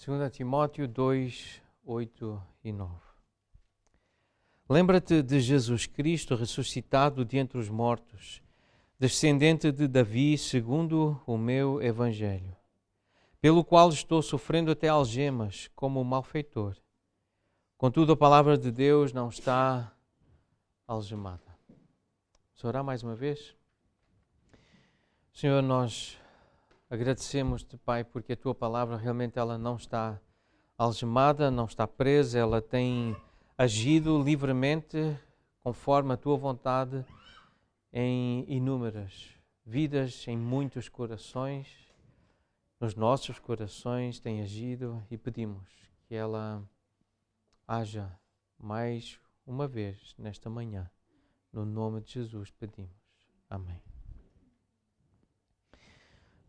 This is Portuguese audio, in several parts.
2 Timóteo 2, 8 e 9. Lembra-te de Jesus Cristo ressuscitado de entre os mortos, descendente de Davi, segundo o meu evangelho, pelo qual estou sofrendo até algemas como malfeitor. Contudo, a palavra de Deus não está algemada. Vamos orar mais uma vez? Senhor, nós agradecemos-te, Pai, porque a Tua palavra realmente ela não está algemada, não está presa, ela tem agido livremente conforme a Tua vontade em inúmeras vidas, em muitos corações, nos nossos corações tem agido e pedimos que ela haja mais uma vez nesta manhã. No nome de Jesus pedimos. Amém.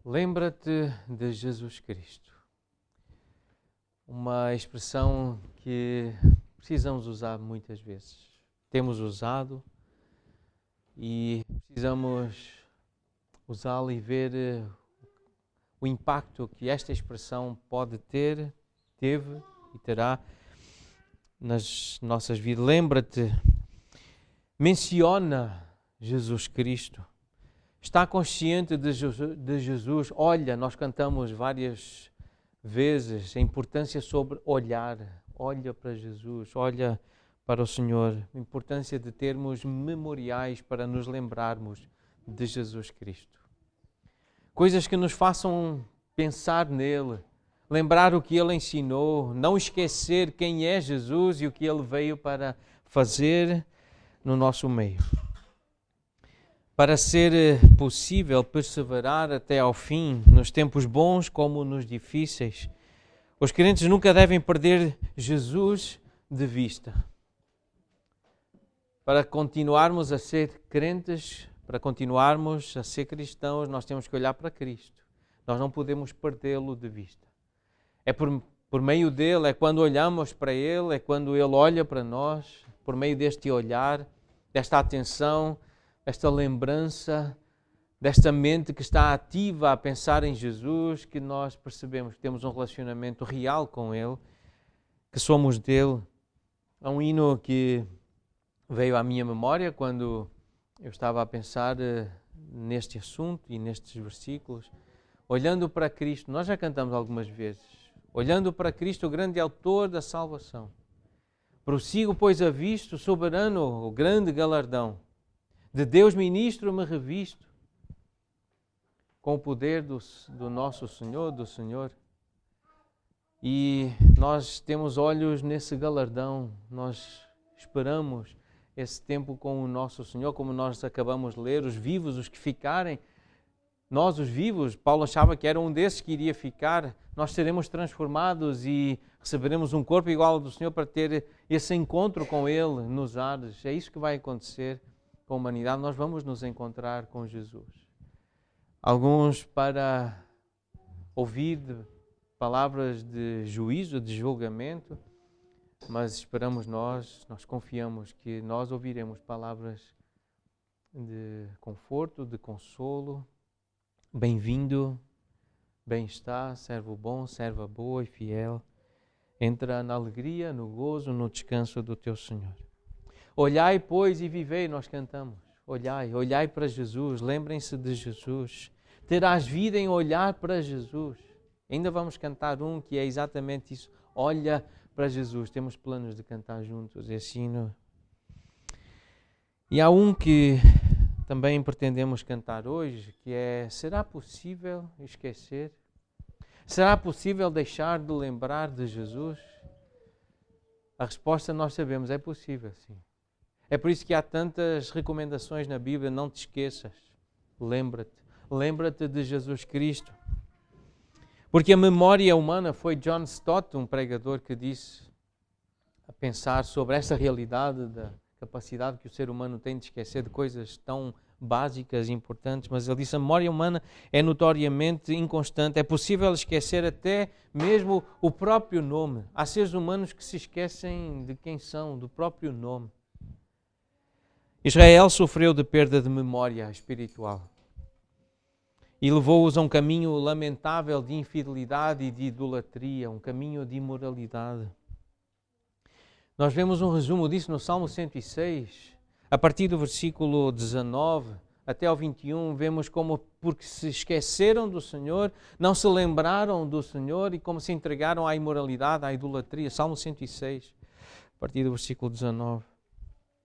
Lembra-te de Jesus Cristo. Uma expressão que precisamos usar muitas vezes. Temos usado e precisamos usá-la e ver o impacto que esta expressão pode ter, teve e terá nas nossas vidas. Lembra-te, menciona Jesus Cristo. Está consciente de Jesus. Olha, nós cantamos várias vezes a importância sobre olhar. Olha para Jesus, olha para o Senhor. A importância de termos memoriais para nos lembrarmos de Jesus Cristo. Coisas que nos façam pensar nele, lembrar o que ele ensinou, não esquecer quem é Jesus e o que ele veio para fazer no nosso meio. Para ser possível perseverar até ao fim, nos tempos bons como nos difíceis, os crentes nunca devem perder Jesus de vista. Para continuarmos a ser crentes, para continuarmos a ser cristãos, nós temos que olhar para Cristo. Nós não podemos perdê-lo de vista. É por meio dele, é quando olhamos para ele, é quando ele olha para nós, por meio deste olhar, desta atenção, esta lembrança, desta mente que está ativa a pensar em Jesus, que nós percebemos que temos um relacionamento real com Ele, que somos dele. Há um hino que veio à minha memória quando eu estava a pensar neste assunto e nestes versículos. Olhando para Cristo, nós já cantamos algumas vezes. Olhando para Cristo, o grande autor da salvação. Prossigo, pois, a visto, soberano, o grande galardão. De Deus ministro me revisto, com o poder do nosso Senhor, do Senhor. E nós temos olhos nesse galardão, nós esperamos esse tempo com o nosso Senhor, como nós acabamos de ler, os vivos, os que ficarem. Nós, os vivos, Paulo achava que era um desses que iria ficar, nós seremos transformados e receberemos um corpo igual ao do Senhor para ter esse encontro com Ele nos ares. É isso que vai acontecer com a humanidade, nós vamos nos encontrar com Jesus. Alguns para ouvir palavras de juízo, de julgamento, mas esperamos nós confiamos que nós ouviremos palavras de conforto, de consolo. Bem-vindo, bem-está, servo bom, serva boa e fiel. Entra na alegria, no gozo, no descanso do teu Senhor. Olhai, pois, e vivei, nós cantamos. Olhai para Jesus, lembrem-se de Jesus. Terás vida em olhar para Jesus. Ainda vamos cantar um que é exatamente isso. Olha para Jesus. Temos planos de cantar juntos esse hino. E há um que também pretendemos cantar hoje, que é: será possível esquecer? Será possível deixar de lembrar de Jesus? A resposta nós sabemos, é possível, sim. É por isso que há tantas recomendações na Bíblia. Não te esqueças, lembra-te de Jesus Cristo. Porque a memória humana, foi John Stott, um pregador, que disse, a pensar sobre essa realidade da capacidade que o ser humano tem de esquecer de coisas tão básicas e importantes, mas ele disse: a memória humana é notoriamente inconstante, é possível esquecer até mesmo o próprio nome. Há seres humanos que se esquecem de quem são, do próprio nome. Israel sofreu de perda de memória espiritual. e levou-os a um caminho lamentável de infidelidade e de idolatria, um caminho de imoralidade. Nós vemos um resumo disso no Salmo 106, a partir do versículo 19 até ao 21, vemos como porque se esqueceram do Senhor, não se lembraram do Senhor e como se entregaram à imoralidade, à idolatria. Salmo 106, a partir do versículo 19.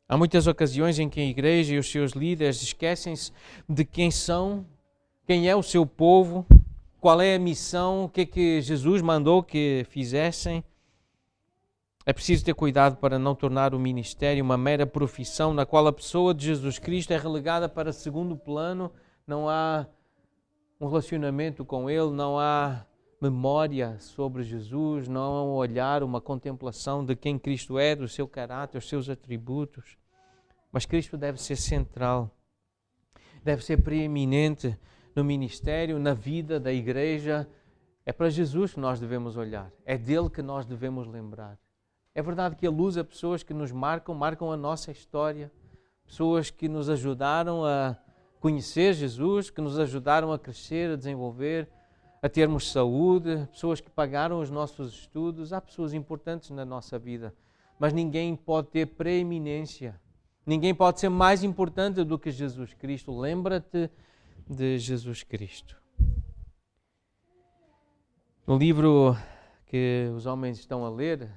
Há muitas ocasiões em que a igreja e os seus líderes esquecem-se de quem são, quem é o seu povo, qual é a missão, o que é que Jesus mandou que fizessem. É preciso ter cuidado para não tornar o ministério uma mera profissão na qual a pessoa de Jesus Cristo é relegada para segundo plano, não há um relacionamento com Ele, não há memória sobre Jesus, não há um olhar, uma contemplação de quem Cristo é, do seu caráter, os seus atributos. Mas Cristo deve ser central, deve ser preeminente no ministério, na vida da igreja. É para Jesus que nós devemos olhar, é dele que nós devemos lembrar. É verdade que Ele usa pessoas que nos marcam a nossa história, pessoas que nos ajudaram a conhecer Jesus, que nos ajudaram a crescer, a desenvolver, a termos saúde, pessoas que pagaram os nossos estudos. Há pessoas importantes na nossa vida, mas ninguém pode ter preeminência, ninguém pode ser mais importante do que Jesus Cristo. Lembra-te de Jesus Cristo. No livro que os homens estão a ler,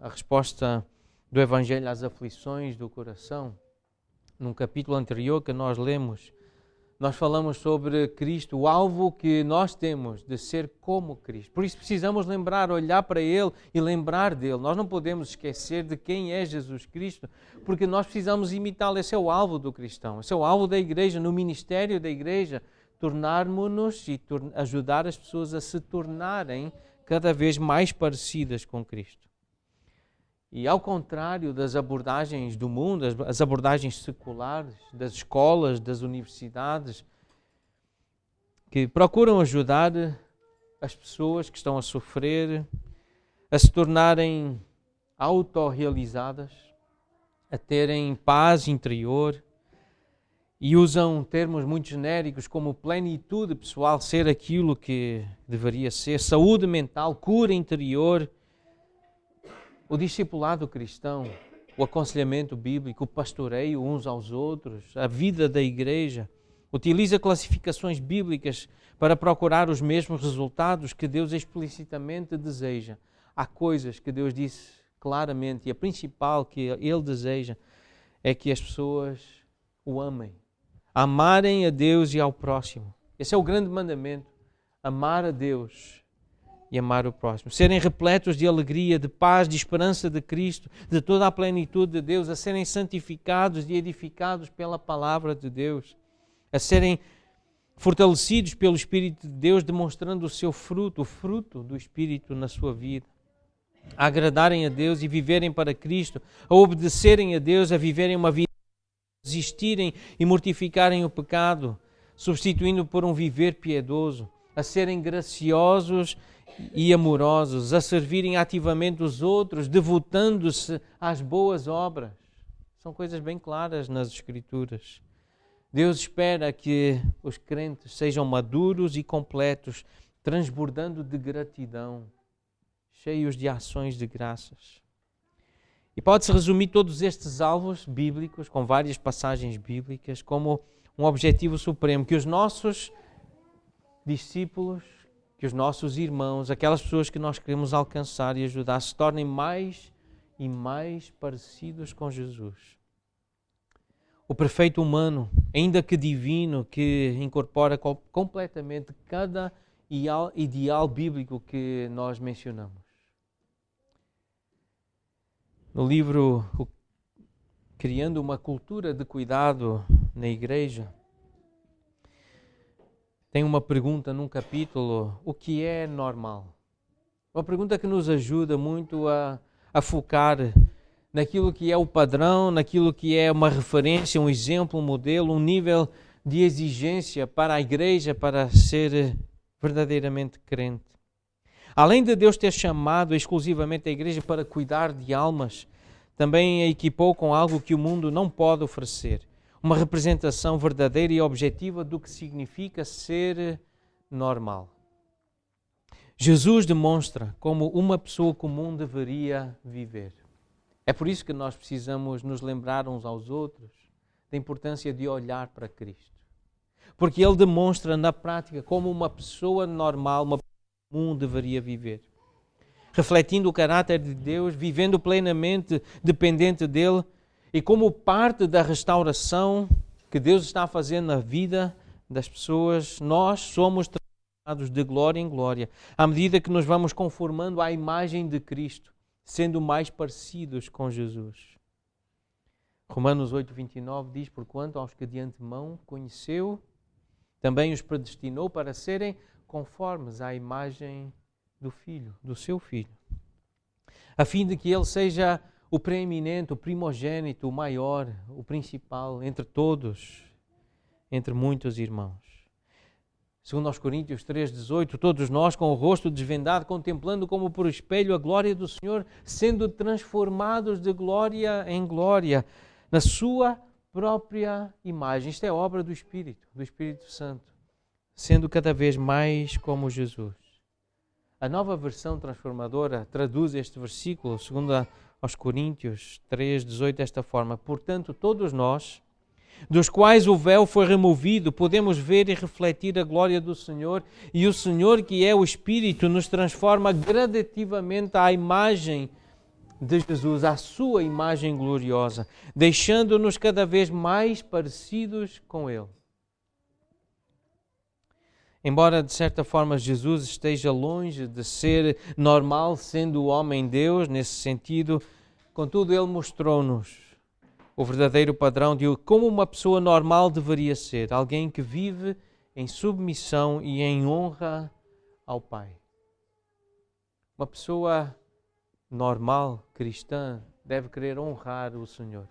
a resposta do Evangelho às aflições do coração, num capítulo anterior que nós lemos, nós falamos sobre Cristo, o alvo que nós temos de ser como Cristo. Por isso precisamos lembrar, olhar para Ele e lembrar dele. Nós não podemos esquecer de quem é Jesus Cristo, porque nós precisamos imitá-lo. Esse é o alvo do cristão, esse é o alvo da igreja, no ministério da igreja, tornarmos-nos e ajudar as pessoas a se tornarem cada vez mais parecidas com Cristo. E ao contrário das abordagens do mundo, as abordagens seculares, das escolas, das universidades, que procuram ajudar as pessoas que estão a sofrer a se tornarem autorrealizadas, a terem paz interior, e usam termos muito genéricos como plenitude pessoal, ser aquilo que deveria ser, saúde mental, cura interior. O discipulado cristão, o aconselhamento bíblico, o pastoreio uns aos outros, a vida da igreja, utiliza classificações bíblicas para procurar os mesmos resultados que Deus explicitamente deseja. Há coisas que Deus disse claramente, e a principal que Ele deseja é que as pessoas o amem. Amarem a Deus e ao próximo. Esse é o grande mandamento. Amar a Deus e amar o próximo. Serem repletos de alegria, de paz, de esperança de Cristo, de toda a plenitude de Deus, a serem santificados e edificados pela palavra de Deus, a serem fortalecidos pelo Espírito de Deus, demonstrando o seu fruto, o fruto do Espírito na sua vida. A agradarem a Deus e viverem para Cristo, a obedecerem a Deus, a viverem uma vida, resistirem e mortificarem o pecado, substituindo por um viver piedoso, a serem graciosos e amorosos, a servirem ativamente os outros, devotando-se às boas obras. São coisas bem claras nas Escrituras. Deus espera que os crentes sejam maduros e completos, transbordando de gratidão, cheios de ações de graças. E pode-se resumir todos estes alvos bíblicos, com várias passagens bíblicas, como um objetivo supremo, que os nossos discípulos, que os nossos irmãos, aquelas pessoas que nós queremos alcançar e ajudar, se tornem mais e mais parecidos com Jesus. O perfeito humano, ainda que divino, que incorpora completamente cada ideal bíblico que nós mencionamos. No livro Criando uma Cultura de Cuidado na Igreja, tem uma pergunta num capítulo: o que é normal? Uma pergunta que nos ajuda muito a focar naquilo que é o padrão, naquilo que é uma referência, um exemplo, um modelo, um nível de exigência para a igreja, para ser verdadeiramente crente. Além de Deus ter chamado exclusivamente a igreja para cuidar de almas, também a equipou com algo que o mundo não pode oferecer. uma representação verdadeira e objetiva do que significa ser normal. Jesus demonstra como uma pessoa comum deveria viver. É por isso que nós precisamos nos lembrar uns aos outros da importância de olhar para Cristo. Porque Ele demonstra na prática como uma pessoa normal, uma pessoa comum deveria viver. Refletindo o caráter de Deus, vivendo plenamente dependente dEle e como parte da restauração que Deus está a fazer na vida das pessoas, nós somos transformados de glória em glória, à medida que nos vamos conformando à imagem de Cristo, sendo mais parecidos com Jesus. Romanos 8:29 diz: porquanto aos que de antemão conheceu, também os predestinou para serem conformes à imagem do Filho, do seu Filho, a fim de que Ele seja o preeminente, o primogênito, o maior, o principal entre todos, entre muitos irmãos. Segundo aos Coríntios 3:18, todos nós com o rosto desvendado, contemplando como por espelho a glória do Senhor, sendo transformados de glória em glória, na sua própria imagem. Isto é obra do Espírito Santo, sendo cada vez mais como Jesus. A nova versão transformadora traduz este versículo, segundo aos Coríntios 3:18, desta forma: portanto, todos nós, dos quais o véu foi removido, podemos ver e refletir a glória do Senhor, e o Senhor, que é o Espírito, nos transforma gradativamente à imagem de Jesus, à sua imagem gloriosa, deixando-nos cada vez mais parecidos com Ele. Embora, de certa forma, Jesus esteja longe de ser normal, sendo o homem-Deus, nesse sentido, contudo, Ele mostrou-nos o verdadeiro padrão de como uma pessoa normal deveria ser, alguém que vive em submissão e em honra ao Pai. Uma pessoa normal, cristã, deve querer honrar o Senhor,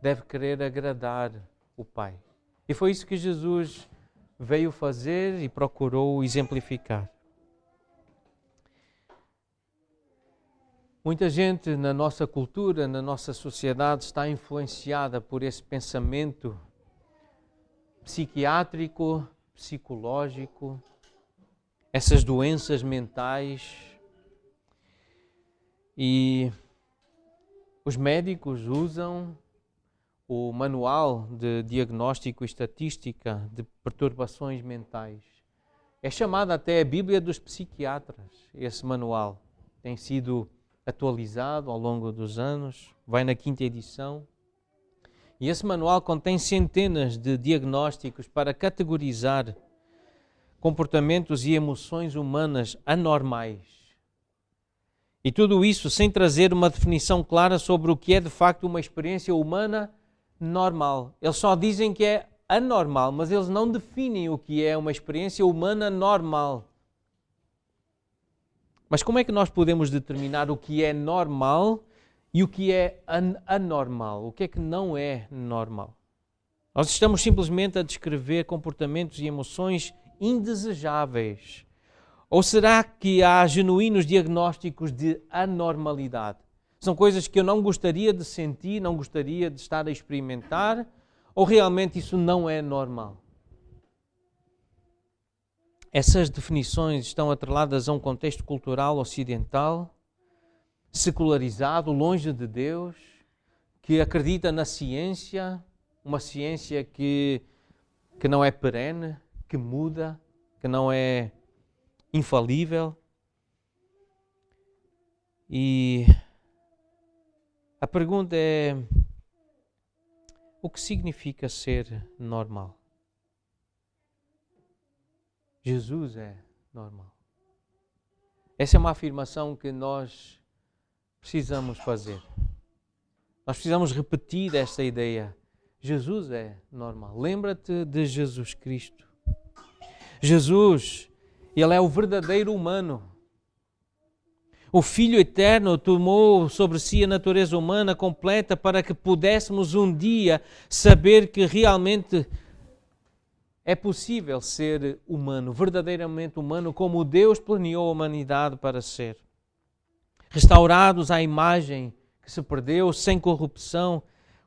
deve querer agradar o Pai. E foi isso que Jesus veio fazer e procurou exemplificar. Muita gente na nossa cultura, na nossa sociedade, está influenciada por esse pensamento psiquiátrico, psicológico, essas doenças mentais. E os médicos usam o manual de diagnóstico e estatística de perturbações mentais. É chamada até a Bíblia dos psiquiatras, esse manual. Tem sido atualizado ao longo dos anos, vai na 5ª edição. E esse manual contém centenas de diagnósticos para categorizar comportamentos e emoções humanas anormais. E tudo isso sem trazer uma definição clara sobre o que é de facto uma experiência humana normal. Eles só dizem que é anormal, mas eles não definem o que é uma experiência humana normal. Mas como é que nós podemos determinar o que é normal e o que é anormal? O que é que não é normal? Nós estamos simplesmente a descrever comportamentos e emoções indesejáveis. Ou será que há genuínos diagnósticos de anormalidade? São coisas que eu não gostaria de sentir, não gostaria de estar a experimentar? Ou realmente isso não é normal? Essas definições estão atreladas a um contexto cultural ocidental, secularizado, longe de Deus, que acredita na ciência, uma ciência que não é perene, que muda, que não é infalível. E a pergunta é: o que significa ser normal? Jesus é normal. Essa é uma afirmação que nós precisamos fazer. Nós precisamos repetir esta ideia. Jesus é normal. Lembra-te de Jesus Cristo. Jesus, Ele é o verdadeiro humano. O Filho Eterno tomou sobre si a natureza humana completa para que pudéssemos um dia saber que realmente é possível ser humano, verdadeiramente humano, como Deus planeou a humanidade para ser. Restaurados à imagem que se perdeu, sem corrupção,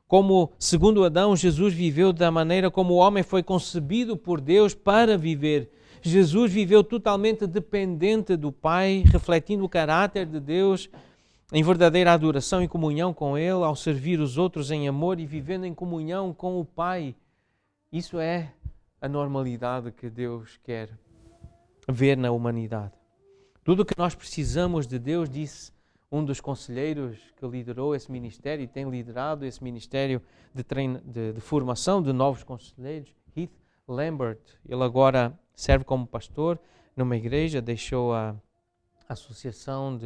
como, segundo Adão, Jesus viveu da maneira como o homem foi concebido por Deus para viver. Jesus viveu totalmente dependente do Pai, refletindo o caráter de Deus em verdadeira adoração e comunhão com Ele, ao servir os outros em amor e vivendo em comunhão com o Pai. Isso é a normalidade que Deus quer ver na humanidade. Tudo o que nós precisamos de Deus, disse um dos conselheiros que liderou esse ministério e tem liderado esse ministério de formação de novos conselheiros, Heath Lambert. Ele agora serve como pastor numa igreja, deixou a associação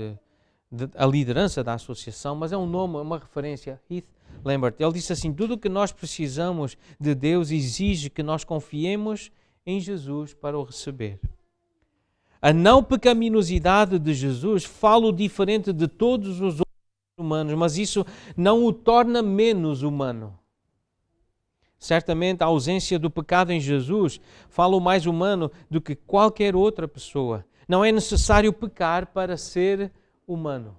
a liderança da associação, mas é um nome, uma referência, Heath Lambert. Ele disse assim: tudo o que nós precisamos de Deus exige que nós confiemos em Jesus para o receber. A não pecaminosidade de Jesus fala diferente de todos os outros humanos, mas isso não o torna menos humano. Certamente a ausência do pecado em Jesus fala o mais humano do que qualquer outra pessoa. Não é necessário pecar para ser humano.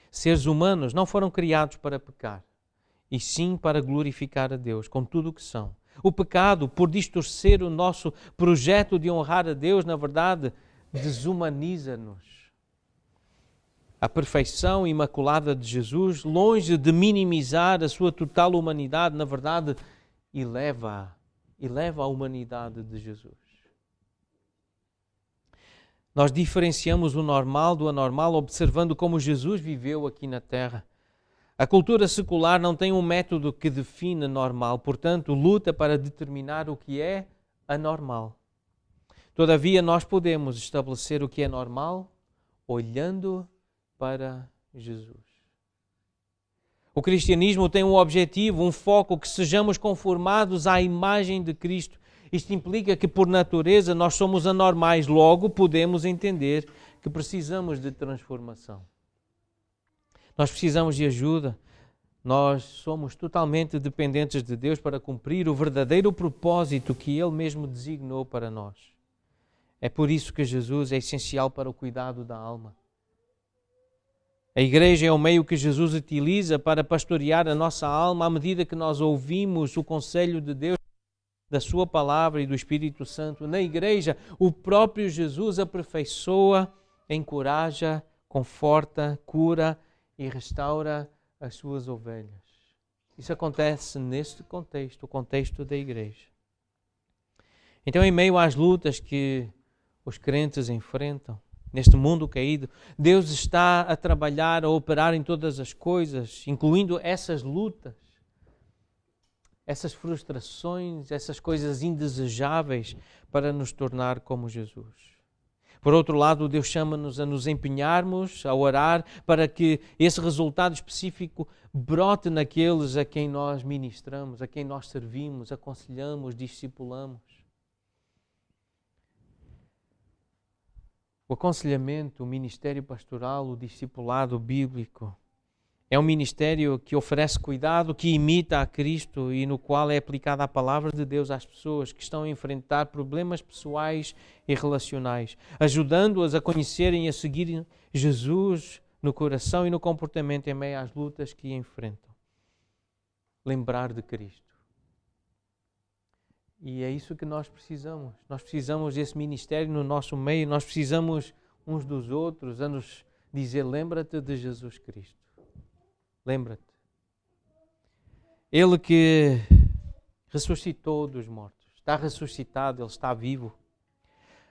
Seres humanos não foram criados para pecar, e sim para glorificar a Deus com tudo o que são. O pecado, por distorcer o nosso projeto de honrar a Deus, na verdade, desumaniza-nos. A perfeição imaculada de Jesus, longe de minimizar a sua total humanidade, na verdade, eleva a humanidade de Jesus. Nós diferenciamos o normal do anormal observando como Jesus viveu aqui na Terra. A cultura secular não tem um método que define normal, portanto, luta para determinar o que é anormal. Todavia, nós podemos estabelecer o que é normal olhando para Jesus. O cristianismo tem um objetivo, um foco, que sejamos conformados à imagem de Cristo. Isto implica que, por natureza, nós somos anormais, logo podemos entender que precisamos de transformação. Nós precisamos de ajuda. Nós somos totalmente dependentes de Deus para cumprir o verdadeiro propósito que Ele mesmo designou para nós. É por isso que Jesus é essencial para o cuidado da alma. A igreja é o meio que Jesus utiliza para pastorear a nossa alma à medida que nós ouvimos o conselho de Deus, da sua palavra e do Espírito Santo. Na igreja, o próprio Jesus aperfeiçoa, encoraja, conforta, cura e restaura as suas ovelhas. Isso acontece neste contexto, o contexto da igreja. Então, em meio às lutas que os crentes enfrentam, neste mundo caído, Deus está a trabalhar, a operar em todas as coisas, incluindo essas lutas, essas frustrações, essas coisas indesejáveis, para nos tornar como Jesus. Por outro lado, Deus chama-nos a nos empenharmos, a orar, para que esse resultado específico brote naqueles a quem nós ministramos, a quem nós servimos, aconselhamos, discipulamos. O aconselhamento, o ministério pastoral, o discipulado bíblico é um ministério que oferece cuidado, que imita a Cristo e no qual é aplicada a palavra de Deus às pessoas que estão a enfrentar problemas pessoais e relacionais, ajudando-as a conhecerem e a seguirem Jesus no coração e no comportamento em meio às lutas que enfrentam. Lembrar de Cristo. E é isso que nós precisamos. Nós precisamos desse ministério no nosso meio, nós precisamos uns dos outros a nos dizer: lembra-te de Jesus Cristo. Lembra-te. Ele que ressuscitou dos mortos, está ressuscitado, Ele está vivo.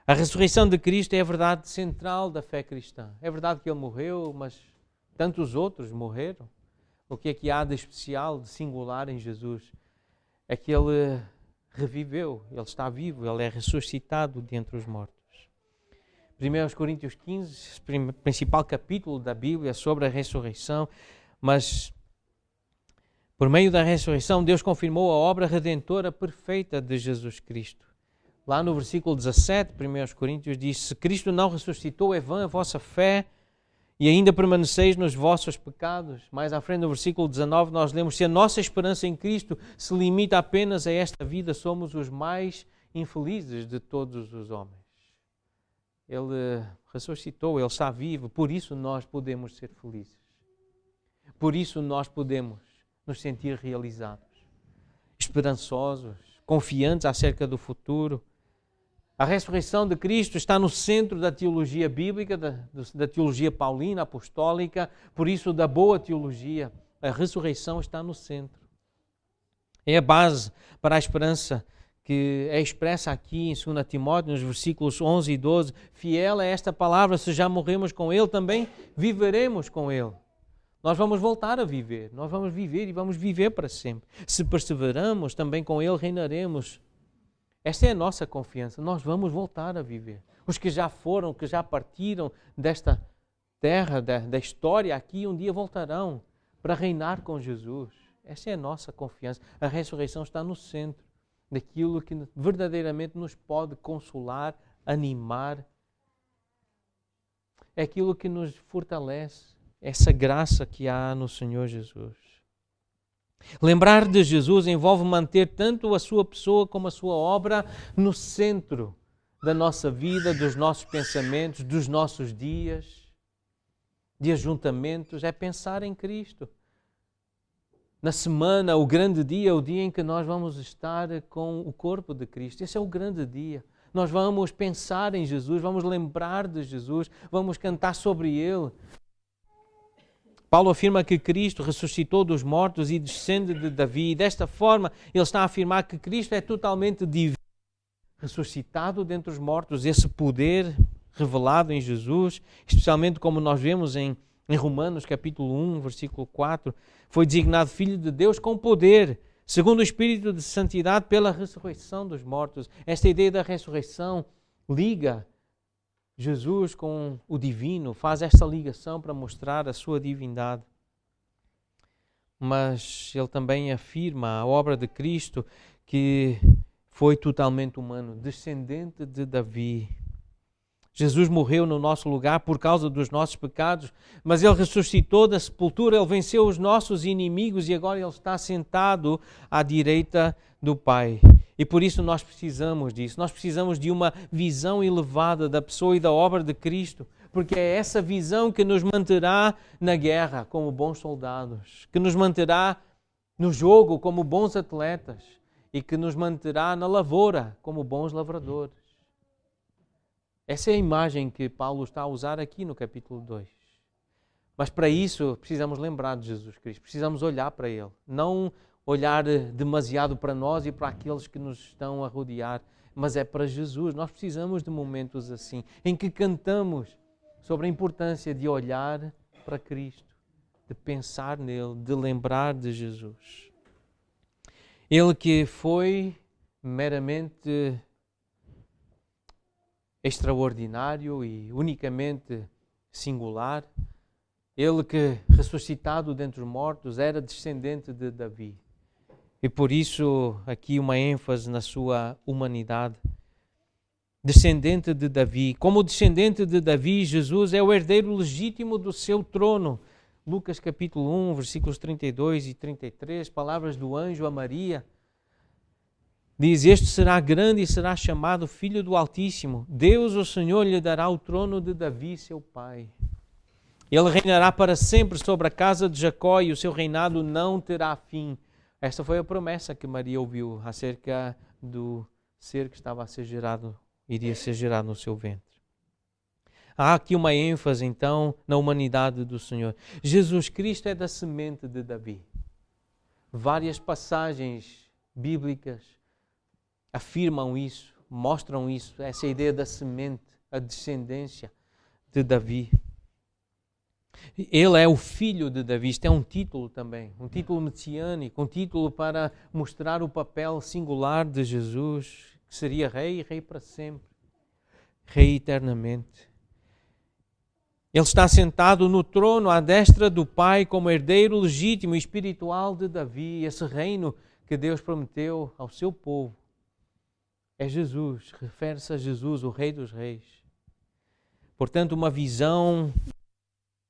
A ressurreição de Cristo é a verdade central da fé cristã. É verdade que Ele morreu, mas tantos outros morreram. O que é que há de especial, de singular em Jesus? É que Ele reviveu, Ele está vivo, Ele é ressuscitado dentre os mortos. 1 Coríntios 15, principal capítulo da Bíblia sobre a ressurreição, mas por meio da ressurreição Deus confirmou a obra redentora perfeita de Jesus Cristo. Lá no versículo 17, 1 Coríntios diz: se Cristo não ressuscitou, é vã a vossa fé e ainda permaneceis nos vossos pecados. Mais à frente, no versículo 19, nós lemos: se a nossa esperança em Cristo se limita apenas a esta vida, somos os mais infelizes de todos os homens. Ele ressuscitou, Ele está vivo, por isso nós podemos ser felizes. Por isso nós podemos nos sentir realizados, esperançosos, confiantes acerca do futuro. A ressurreição de Cristo está no centro da teologia bíblica, da teologia paulina, apostólica, por isso da boa teologia. A ressurreição está no centro. É a base para a esperança que é expressa aqui em 2 Timóteo, nos versículos 11 e 12. Fiel é esta palavra, se já morremos com Ele, também viveremos com Ele. Nós vamos voltar a viver, nós vamos viver e vamos viver para sempre. Se perseveramos, também com Ele reinaremos. Esta é a nossa confiança, nós vamos voltar a viver. Os que já foram, que já partiram desta terra, da história aqui, um dia voltarão para reinar com Jesus. Esta é a nossa confiança. A ressurreição está no centro daquilo que verdadeiramente nos pode consolar, animar. É aquilo que nos fortalece, essa graça que há no Senhor Jesus. Lembrar de Jesus envolve manter tanto a sua pessoa como a sua obra no centro da nossa vida, dos nossos pensamentos, dos nossos dias, de ajuntamentos. É pensar em Cristo. Na semana, o grande dia, o dia em que nós vamos estar com o corpo de Cristo. Esse é o grande dia. Nós vamos pensar em Jesus, vamos lembrar de Jesus, vamos cantar sobre Ele. Paulo afirma que Cristo ressuscitou dos mortos e descende de Davi. E desta forma, ele está a afirmar que Cristo é totalmente divino, ressuscitado dentre os mortos. Esse poder revelado em Jesus, especialmente como nós vemos em Romanos capítulo 1, versículo 4, foi designado Filho de Deus com poder, segundo o Espírito de Santidade, pela ressurreição dos mortos. Esta ideia da ressurreição liga Jesus com o divino, faz esta ligação para mostrar a sua divindade. Mas ele também afirma a obra de Cristo que foi totalmente humano, descendente de Davi. Jesus morreu no nosso lugar por causa dos nossos pecados, mas Ele ressuscitou da sepultura, Ele venceu os nossos inimigos e agora Ele está sentado à direita do Pai. E por isso nós precisamos disso. Nós precisamos de uma visão elevada da pessoa e da obra de Cristo, porque é essa visão que nos manterá na guerra como bons soldados, que nos manterá no jogo como bons atletas e que nos manterá na lavoura como bons lavradores. Essa é a imagem que Paulo está a usar aqui no capítulo 2. Mas para isso precisamos lembrar de Jesus Cristo, precisamos olhar para Ele, não olhar demasiado para nós e para aqueles que nos estão a rodear, mas é para Jesus. Nós precisamos de momentos assim, em que cantamos sobre a importância de olhar para Cristo, de pensar nele, de lembrar de Jesus. Ele que foi meramente extraordinário e unicamente singular, ele que, ressuscitado dentre os mortos, era descendente de Davi. E por isso aqui uma ênfase na sua humanidade. Descendente de Davi. Como descendente de Davi, Jesus é o herdeiro legítimo do seu trono. Lucas capítulo 1, versículos 32 e 33, palavras do anjo a Maria. Diz, este será grande e será chamado Filho do Altíssimo. Deus, o Senhor, lhe dará o trono de Davi, seu pai. Ele reinará para sempre sobre a casa de Jacó e o seu reinado não terá fim. Esta foi a promessa que Maria ouviu acerca do ser que estava a ser gerado, iria ser gerado no seu ventre. Há aqui uma ênfase, então, na humanidade do Senhor. Jesus Cristo é da semente de Davi. Várias passagens bíblicas afirmam isso, mostram isso, essa ideia da semente, a descendência de Davi. Ele é o filho de Davi, isto é um título também, um título messiânico, um título para mostrar o papel singular de Jesus, que seria rei e rei para sempre, rei eternamente. Ele está sentado no trono à destra do Pai como herdeiro legítimo e espiritual de Davi, esse reino que Deus prometeu ao seu povo. É Jesus, refere-se a Jesus, o Rei dos Reis. Portanto, uma visão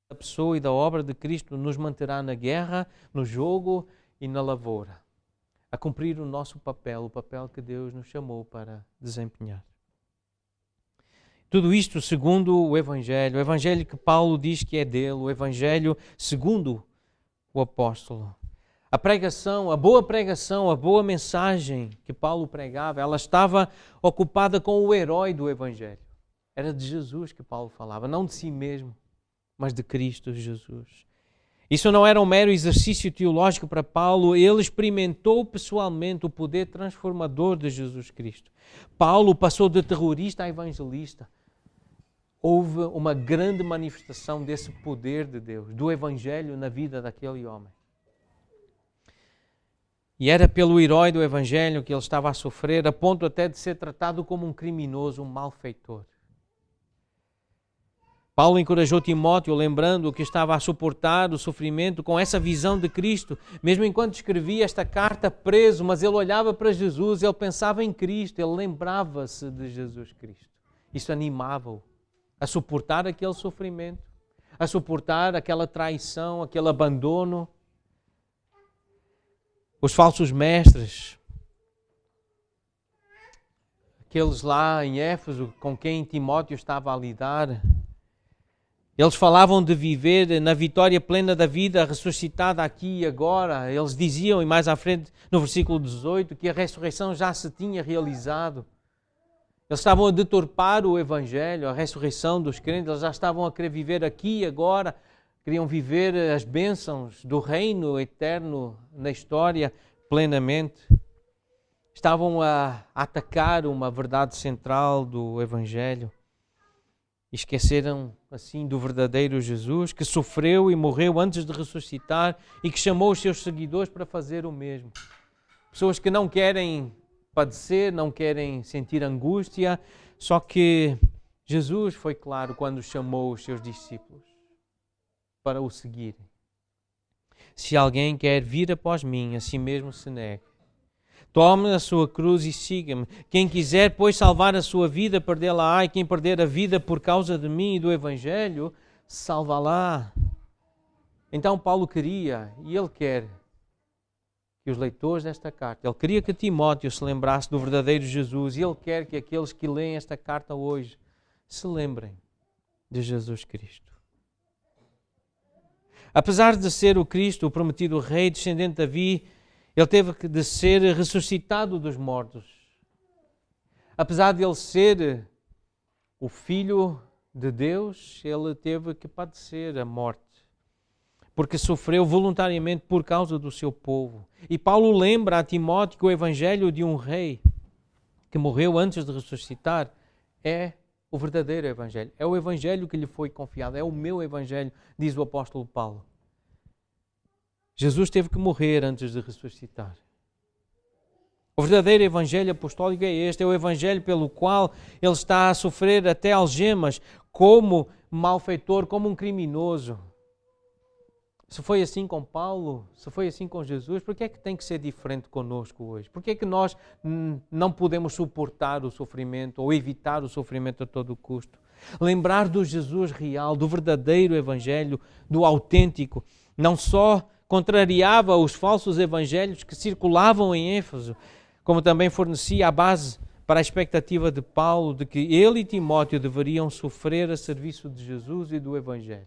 da pessoa e da obra de Cristo nos manterá na guerra, no jogo e na lavoura, a cumprir o nosso papel, o papel que Deus nos chamou para desempenhar. Tudo isto segundo o Evangelho que Paulo diz que é dele, o Evangelho segundo o apóstolo. A pregação, a boa mensagem que Paulo pregava, ela estava ocupada com o herói do Evangelho. Era de Jesus que Paulo falava, não de si mesmo, mas de Cristo Jesus. Isso não era um mero exercício teológico para Paulo, ele experimentou pessoalmente o poder transformador de Jesus Cristo. Paulo passou de terrorista a evangelista. Houve uma grande manifestação desse poder de Deus, do Evangelho na vida daquele homem. E era pelo herói do Evangelho que ele estava a sofrer, a ponto até de ser tratado como um criminoso, um malfeitor. Paulo encorajou Timóteo, lembrando que estava a suportar o sofrimento com essa visão de Cristo. Mesmo enquanto escrevia esta carta preso, mas ele olhava para Jesus, ele pensava em Cristo, ele lembrava-se de Jesus Cristo. Isso animava-o a suportar aquele sofrimento, a suportar aquela traição, aquele abandono. Os falsos mestres, aqueles lá em Éfeso com quem Timóteo estava a lidar, eles falavam de viver na vitória plena da vida ressuscitada aqui e agora. Eles diziam, e mais à frente no versículo 18, que a ressurreição já se tinha realizado. Eles estavam a deturpar o Evangelho, a ressurreição dos crentes, eles já estavam a querer viver aqui e agora, queriam viver as bênçãos do reino eterno na história plenamente. Estavam a atacar uma verdade central do Evangelho. Esqueceram assim do verdadeiro Jesus, que sofreu e morreu antes de ressuscitar e que chamou os seus seguidores para fazer o mesmo. Pessoas que não querem padecer, não querem sentir angústia, só que Jesus foi claro quando chamou os seus discípulos para o seguirem. Se alguém quer vir após mim, a si mesmo se negue. Tome a sua cruz e siga-me. Quem quiser, pois, salvar a sua vida, perdê-la-á, e quem perder a vida por causa de mim e do Evangelho, salvá-la. Então Paulo queria, e ele quer, que os leitores desta carta, ele queria que Timóteo se lembrasse do verdadeiro Jesus, e ele quer que aqueles que leem esta carta hoje se lembrem de Jesus Cristo. Apesar de ser o Cristo, o prometido rei, descendente de Davi, ele teve de ser ressuscitado dos mortos. Apesar de ele ser o Filho de Deus, ele teve que padecer a morte, porque sofreu voluntariamente por causa do seu povo. E Paulo lembra a Timóteo que o Evangelho de um rei que morreu antes de ressuscitar é o verdadeiro Evangelho. É o Evangelho que lhe foi confiado, é o meu Evangelho, diz o apóstolo Paulo. Jesus teve que morrer antes de ressuscitar. O verdadeiro Evangelho apostólico é este, é o Evangelho pelo qual ele está a sofrer até algemas, como malfeitor, como um criminoso. Se foi assim com Paulo, se foi assim com Jesus, por que é que tem que ser diferente conosco hoje? Por que é que nós não podemos suportar o sofrimento ou evitar o sofrimento a todo custo? Lembrar do Jesus real, do verdadeiro Evangelho, do autêntico, não só contrariava os falsos evangelhos que circulavam em Éfeso, como também fornecia a base para a expectativa de Paulo de que ele e Timóteo deveriam sofrer a serviço de Jesus e do Evangelho.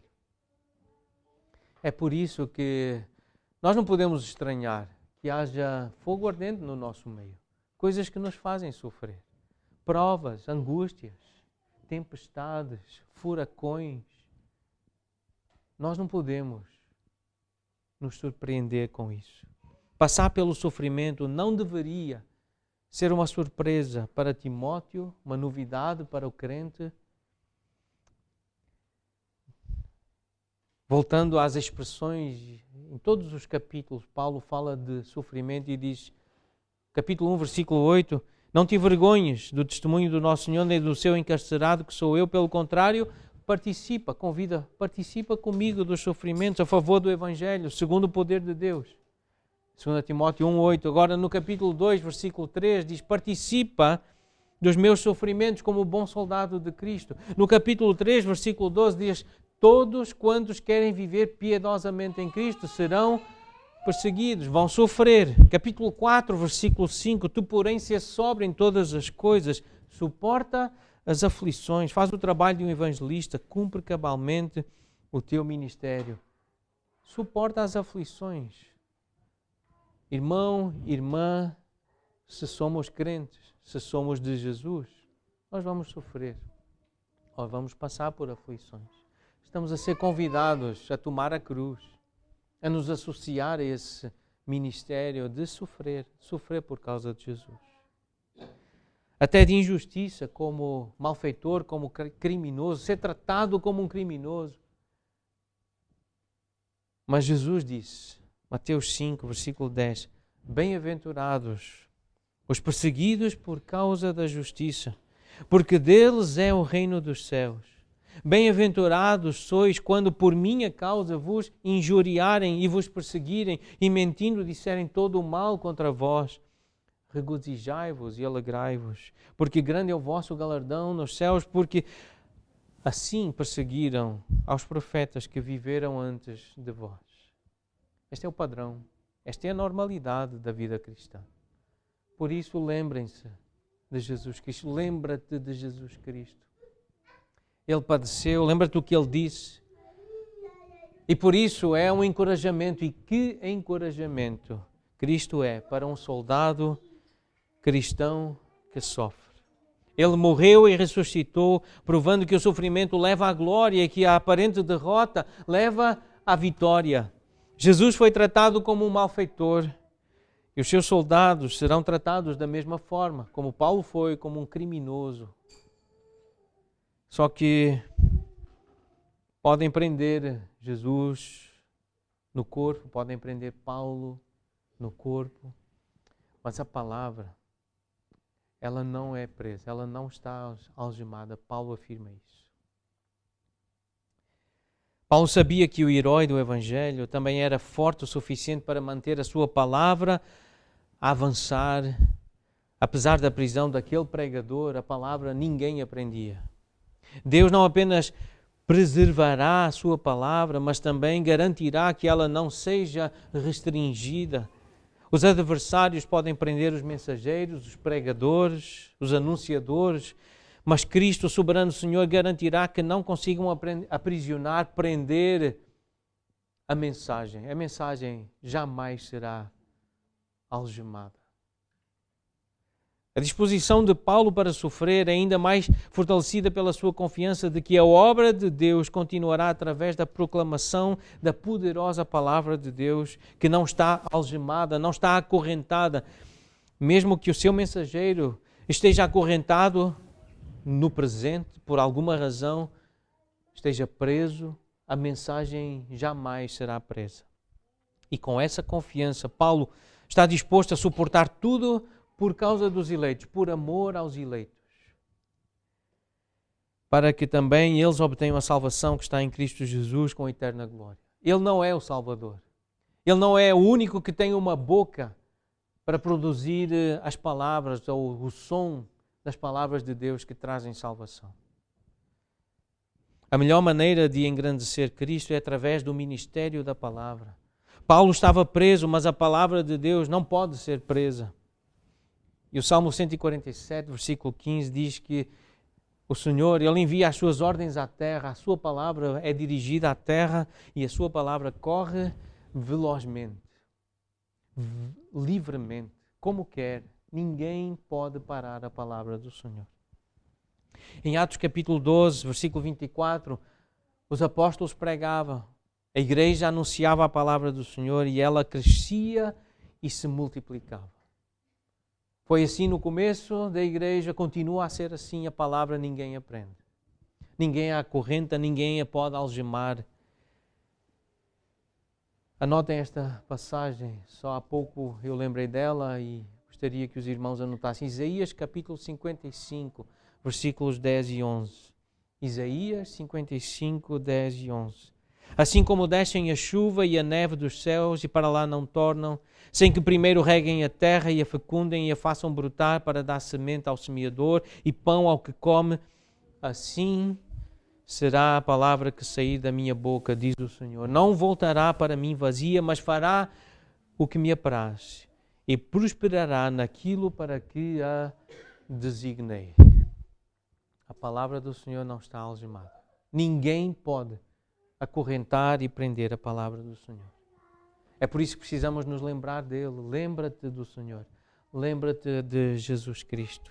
É por isso que nós não podemos estranhar que haja fogo ardente no nosso meio, coisas que nos fazem sofrer, provas, angústias, tempestades, furacões. Nós não podemos nos surpreender com isso. Passar pelo sofrimento não deveria ser uma surpresa para Timóteo, uma novidade para o crente. Voltando às expressões, em todos os capítulos, Paulo fala de sofrimento e diz, capítulo 1, versículo 8, não te envergonhes do testemunho do nosso Senhor, nem do seu encarcerado, que sou eu, pelo contrário, participa comigo dos sofrimentos a favor do Evangelho, segundo o poder de Deus. 2 Timóteo 1:8. Agora no capítulo 2, versículo 3, diz, participa dos meus sofrimentos como bom soldado de Cristo. No capítulo 3, versículo 12, diz, todos quantos querem viver piedosamente em Cristo serão perseguidos, vão sofrer. Capítulo 4, versículo 5, tu porém se sóbrio em todas as coisas, suporta as aflições, faz o trabalho de um evangelista, cumpre cabalmente o teu ministério. Suporta as aflições. Irmão, irmã, se somos crentes, se somos de Jesus, nós vamos sofrer, nós vamos passar por aflições. Estamos a ser convidados a tomar a cruz, a nos associar a esse ministério de sofrer por causa de Jesus. Até de injustiça, como malfeitor, como criminoso, ser tratado como um criminoso. Mas Jesus disse, Mateus 5, versículo 10, bem-aventurados os perseguidos por causa da justiça, porque deles é o reino dos céus. Bem-aventurados sois quando por minha causa vos injuriarem e vos perseguirem e mentindo disserem todo o mal contra vós. Regozijai-vos e alegrai-vos, porque grande é o vosso galardão nos céus, porque assim perseguiram aos profetas que viveram antes de vós. Este é o padrão, esta é a normalidade da vida cristã. Por isso, lembrem-se de Jesus Cristo, lembra-te de Jesus Cristo. Ele padeceu, lembra-te o que Ele disse. E por isso é um encorajamento, e que encorajamento Cristo é para um soldado cristão que sofre. Ele morreu e ressuscitou, provando que o sofrimento leva à glória e que a aparente derrota leva à vitória. Jesus foi tratado como um malfeitor e os seus soldados serão tratados da mesma forma, como Paulo foi, como um criminoso. Só que podem prender Jesus no corpo, podem prender Paulo no corpo, mas a palavra, ela não é presa, ela não está algemada. Paulo afirma isso. Paulo sabia que o herói do Evangelho também era forte o suficiente para manter a sua palavra a avançar. Apesar da prisão daquele pregador, a palavra ninguém aprendia. Deus não apenas preservará a sua palavra, mas também garantirá que ela não seja restringida. Os adversários podem prender os mensageiros, os pregadores, os anunciadores, mas Cristo, o soberano Senhor, garantirá que não consigam aprisionar, prender a mensagem. A mensagem jamais será algemada. A disposição de Paulo para sofrer é ainda mais fortalecida pela sua confiança de que a obra de Deus continuará através da proclamação da poderosa palavra de Deus, que não está algemada, não está acorrentada. Mesmo que o seu mensageiro esteja acorrentado no presente, por alguma razão, esteja preso, a mensagem jamais será presa. E com essa confiança, Paulo está disposto a suportar tudo por causa dos eleitos, por amor aos eleitos, para que também eles obtenham a salvação que está em Cristo Jesus com eterna glória. Ele não é o Salvador. Ele não é o único que tem uma boca para produzir as palavras ou o som das palavras de Deus que trazem salvação. A melhor maneira de engrandecer Cristo é através do ministério da palavra. Paulo estava preso, mas a palavra de Deus não pode ser presa. E o Salmo 147, versículo 15, diz que o Senhor, Ele envia as suas ordens à terra, a sua palavra é dirigida à terra e a sua palavra corre velozmente, livremente, como quer. Ninguém pode parar a palavra do Senhor. Em Atos capítulo 12, versículo 24, os apóstolos pregavam, a igreja anunciava a palavra do Senhor e ela crescia e se multiplicava. Foi assim no começo da igreja, continua a ser assim, a palavra ninguém aprende. Ninguém a acorrenta, ninguém a pode algemar. Anotem esta passagem, só há pouco eu lembrei dela e gostaria que os irmãos anotassem. Isaías capítulo 55, versículos 10 e 11. Isaías 55, 10 e 11. Assim como descem a chuva e a neve dos céus e para lá não tornam, sem que primeiro reguem a terra e a fecundem e a façam brotar para dar semente ao semeador e pão ao que come, assim será a palavra que sair da minha boca, diz o Senhor. Não voltará para mim vazia, mas fará o que me apraz e prosperará naquilo para que a designei. A palavra do Senhor não está algemada. Ninguém pode acorrentar e prender a palavra do Senhor. É por isso que precisamos nos lembrar dele. Lembra-te do Senhor. Lembra-te de Jesus Cristo.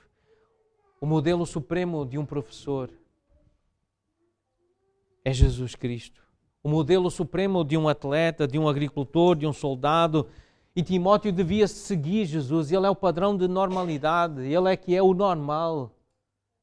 O modelo supremo de um professor é Jesus Cristo. O modelo supremo de um atleta, de um agricultor, de um soldado. E Timóteo devia seguir Jesus. Ele é o padrão de normalidade. Ele é que é o normal.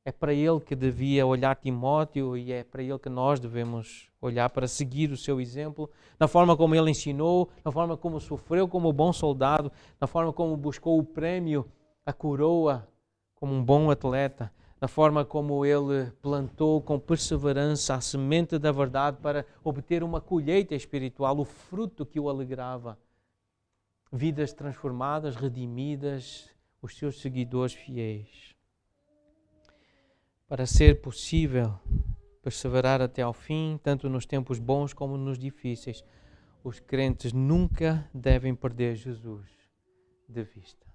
É para ele que devia olhar Timóteo e é para ele que nós devemos olhar para seguir o seu exemplo, na forma como ele ensinou, na forma como sofreu como bom soldado, na forma como buscou o prémio, a coroa, como um bom atleta, na forma como ele plantou com perseverança a semente da verdade para obter uma colheita espiritual, o fruto que o alegrava. Vidas transformadas, redimidas, os seus seguidores fiéis. Para ser possível perseverar até ao fim, tanto nos tempos bons como nos difíceis, os crentes nunca devem perder Jesus de vista.